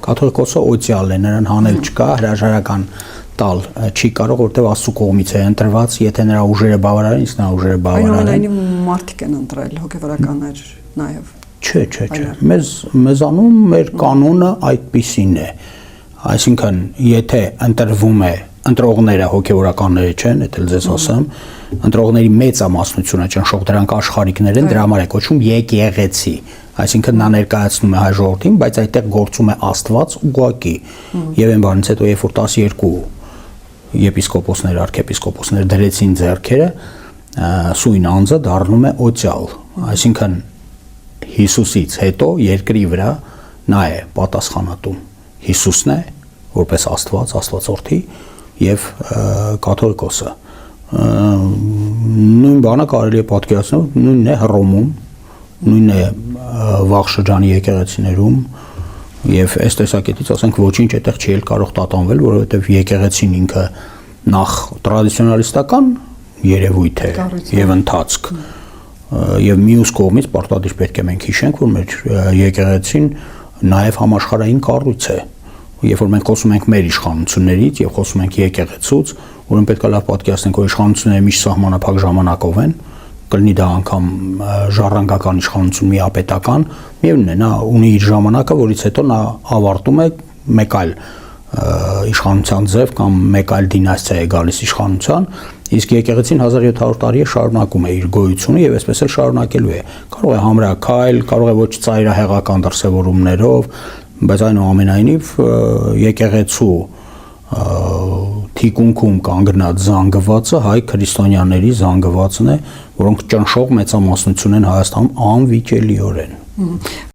կաթողիկոսը օծյալ է, նրան հանել չկա, հրաժարական տալ չի կարող, որտեղ Աստծո կողմից է ընտրված, եթե նրա ուժերը բավարար են, իսկ նրա ուժերը բավարար են։ Այնուամենայնիվ մարդիկ են ընտրել հոգևորականներ նաև։ Չէ։ Մեզանում մեր կանոնը այդպիսին է։ Այսինքն, եթե ընտրվում է, ընտրողները հոգևորականները չեն, դա էլ ձեզ ասեմ, ընտրողների մեծամասնությունը ճնշող դրանք աշխարհիկներ են, դրա համար է կոչվում եկեղեցի։ Այսինքն նա ներկայացնում է հայ ժողովրդին, բայց այդտեղ գործում է Աստված ուղղակի։ Եվ այն բանից հետո, երբ որ 12 եպիսկոպոսներ, արքեպիսկոպոսներ դրեցին ձեռքերը, սույն անձը դառնում է օծյալ։ Այսինքն Հիսուսից հետո երկրի վրա նա է պատասխանատու։ Հիսուսն է, որպես Աստված, Աստվածորդի եւ կաթողիկոսը։ Նույն բանը կարելի է պատկերացնել, նույնն է Հռոմում, նույնն է վաղ շրջանի եկեղեցիներում եւ այս տեսակետից ասենք ոչինչ այդտեղ չի կարող տատանվել, որովհետեւ եկեղեցին ինքը նախ տրադիցիոնալիստական երևույթ է եւ ընթացք եւ մյուս կողմից պարտադիր պետք է մենք հիշենք, որ մեր եկեղեցին նաեւ համաշխարհային կառույց է։ Երբ որ մենք խոսում ենք մեր իշխանություններից եւ խոսում ենք եկեղեցուց, ուրեմն պետք է լավ պատկերացնենք, որ իշխանությունները միշտ սահմանափակ ժամանակով են, կլինի դա անգամ ժառանգական իշխանություն միապետական, միևնույն է, նա ունի իր ժամանակը, որից հետո նա ավարտում է մեկ այլ իշխանության ձև կամ մեկ այլ դինաստիա է գալիս իշխանության, իսկ եկեղեցին 1700 տարի է շարունակում է իր գոյությունը եւ այսպես էլ շարունակելու է։ Կարող է համրաքայլ, կարող է ոչ ծայրահեղական դրսևորումներով, բայց այնուամենայնիվ եկեղեցու թիկունքում կանգնած զանգվածը հայ քրիստոնյաների զանգվածն է, որոնք ճնշող մեծամասնություն են Հայաստանում անվիճելիորեն։